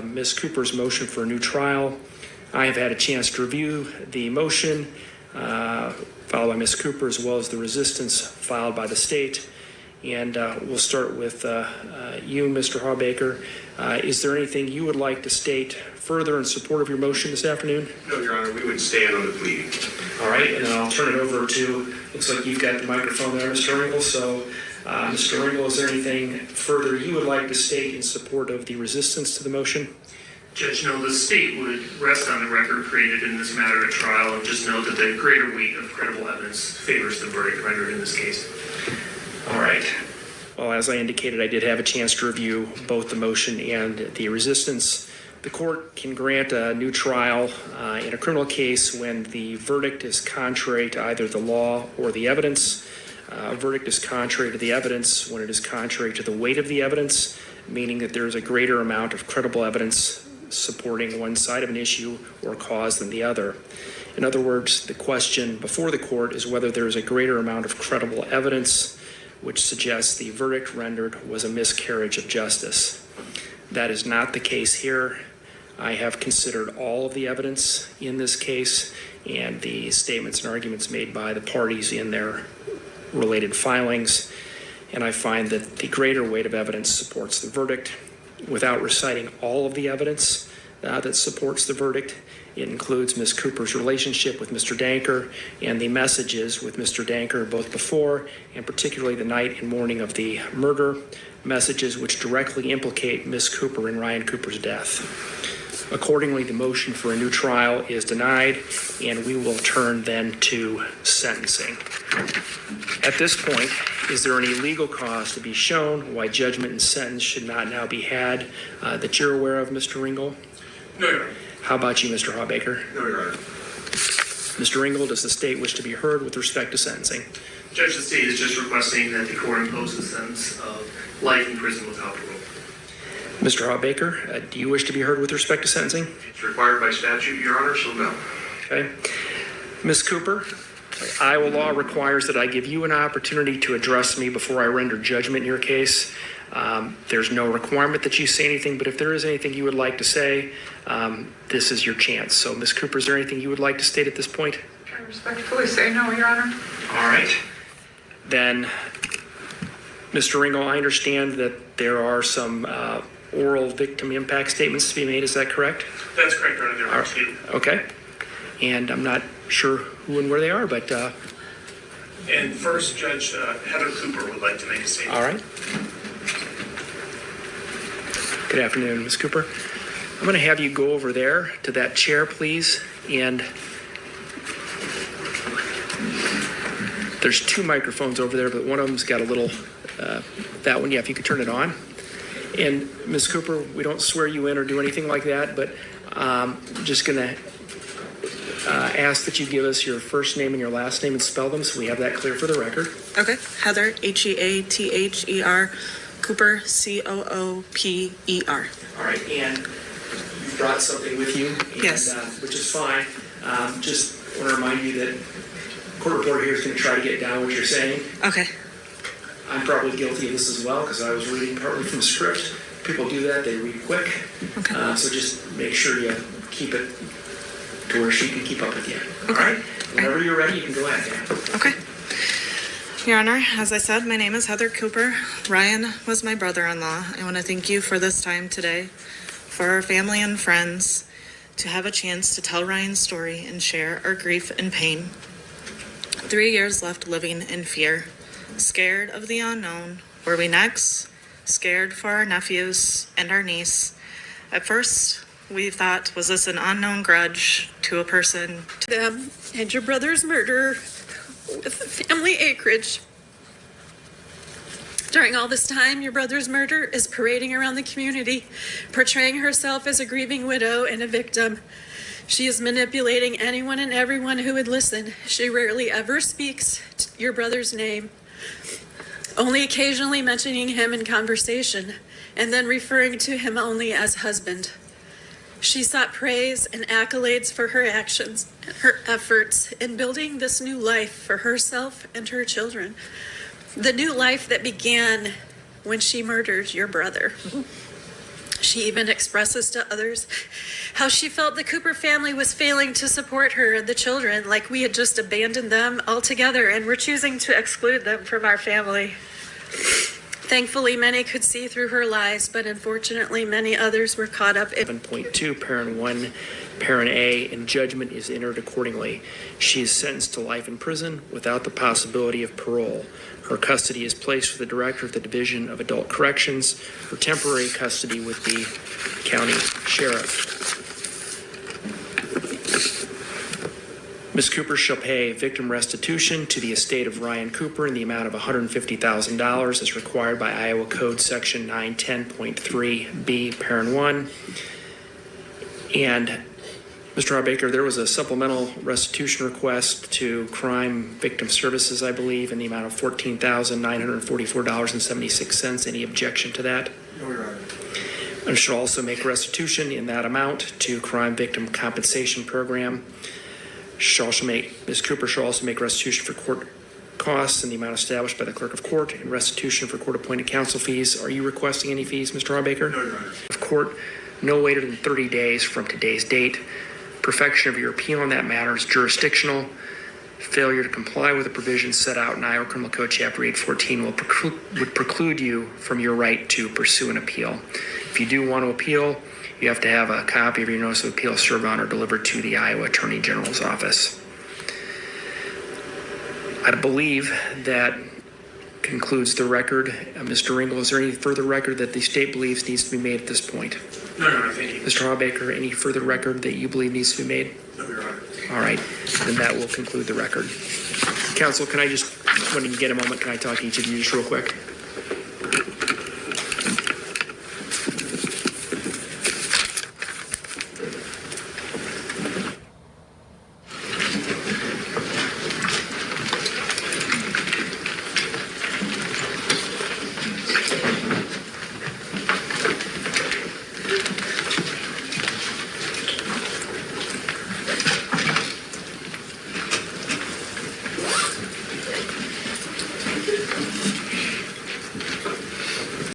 Ms. Cooper's motion for a new trial. I have had a chance to review the motion filed by Ms. Cooper as well as the resistance filed by the state. And we'll start with you, Mr. Hawbaker. Is there anything you would like to state further in support of your motion this afternoon? No, Your Honor, we would stand on the pleading. All right, and then I'll turn it over to, looks like you've got the microphone there, Mr. Ringel. So, Mr. Ringel, is there anything further you would like to state in support of the resistance to the motion? Judge, no, the state would rest on the record created in this matter at trial and just note that the greater weight of credible evidence favors the verdict rendered in this case. All right. Well, as I indicated, I did have a chance to review both the motion and the resistance. The court can grant a new trial in a criminal case when the verdict is contrary to either the law or the evidence. A verdict is contrary to the evidence when it is contrary to the weight of the evidence, meaning that there is a greater amount of credible evidence supporting one side of an issue or cause than the other. In other words, the question before the court is whether there is a greater amount of credible evidence which suggests the verdict rendered was a miscarriage of justice. That is not the case here. I have considered all of the evidence in this case and the statements and arguments made by the parties in their related filings, and I find that the greater weight of evidence supports the verdict. Without reciting all of the evidence that supports the verdict, it includes Ms. Cooper's relationship with Mr. Danker and the messages with Mr. Danker both before and particularly the night and morning of the murder, messages which directly implicate Ms. Cooper and Ryan Cooper's death. Accordingly, the motion for a new trial is denied, and we will turn then to sentencing. At this point, is there any legal cause to be shown why judgment and sentence should not now be had that you're aware of, Mr. Ringel? No, Your Honor. How about you, Mr. Hawbaker? No, Your Honor. Mr. Ringel, does the state wish to be heard with respect to sentencing? Judge, the state is just requesting that the court impose a sentence of life in prison without parole. Mr. Hawbaker, do you wish to be heard with respect to sentencing? It's required by statute, Your Honor, so no. Okay. Ms. Cooper, Iowa law requires that I give you an opportunity to address me before I render judgment in your case. There's no requirement that you say anything, but if there is anything you would like to say, this is your chance. So, Ms. Cooper, is there anything you would like to state at this point? I respectfully say no, Your Honor. All right. Then, Mr. Ringel, I understand that there are some oral victim impact statements to be made. Is that correct? That's correct, Your Honor. There are two. Okay. And I'm not sure who and where they are, but... And first, Judge Heather Cooper would like to make a statement. All right. Good afternoon, Ms. Cooper. I'm going to have you go over there to that chair, please. And there's two microphones over there, but one of them's got a little, that one, yeah, if you could turn it on. And Ms. Cooper, we don't swear you in or do anything like that, but I'm just going to ask that you give us your first name and your last name and spell them so we have that clear for the record. Okay. Heather, Heather, Cooper, Cooper. All right, and you brought something with you, and, Yes. Which is fine. Just want to remind you that court reporter here is going to try to get down what you're saying. Okay. I'm probably guilty of this as well because I was reading partly from the script. People do that; they read quick. Okay. So just make sure you keep it to where she can keep up with you. Okay. All right. Whenever you're ready, you can go ahead. Dan. Okay. Your Honor, as I said, my name is Heather Cooper. Ryan was my brother-in-law. I want to thank you for this time today, for our family and friends, to have a chance to tell Ryan's story and share our grief and pain. 3 years left living in fear, scared of the unknown. Were we next? Scared for our nephews and our niece. At first, we thought, was this an unknown grudge to a person? Them and your brother's murder with family acreage. During all this time, your brother's murder is parading around the community, portraying herself as a grieving widow and a victim. She is manipulating anyone and everyone who would listen. She rarely ever speaks your brother's name, only occasionally mentioning him in conversation, and then referring to him only as husband. She sought praise and accolades for her actions, her efforts in building this new life for herself and her children. The new life that began when she murdered your brother. She even expresses to others how she felt the Cooper family was failing to support her and the children, like we had just abandoned them altogether and were choosing to exclude them from our family. Thankfully, many could see through her lies, but unfortunately, many others were caught up in 7.2, Parent 1, Parent A, and judgment is entered accordingly. She is sentenced to life in prison without the possibility of parole. Her custody is placed with the Director of the Division of Adult Corrections for temporary custody with the County Sheriff. Ms. Cooper shall pay victim restitution to the estate of Ryan Cooper in the amount of $150,000 as required by Iowa Code Section 910.3B, Parent 1. And Mr. Hardbaker, there was a supplemental restitution request to Crime Victim Services, I believe, in the amount of $14,944.76. Any objection to that? No, Your Honor. And shall also make restitution in that amount to Crime Victim Compensation Program. Ms. Cooper shall also make restitution for court costs in the amount established by the clerk of court and restitution for court-appointed counsel fees. Are you requesting any fees, Mr. Hardbaker? No, Your Honor. Of court, no later than 30 days from today's date. Perfection of your appeal on that matter is jurisdictional. Failure to comply with the provisions set out in Iowa Criminal Code Chapter 814 would preclude you from your right to pursue an appeal. If you do want to appeal, you have to have a copy of your notice of appeal served on or delivered to the Iowa Attorney General's office. I believe that concludes the record. Mr. Ringel, is there any further record that the state believes needs to be made at this point? No, Your Honor, thank you. Mr. Hardbaker, any further record that you believe needs to be made? No, Your Honor. All right, then that will conclude the record. Counsel, can I just, when you get a moment, can I talk to each of you just real quick?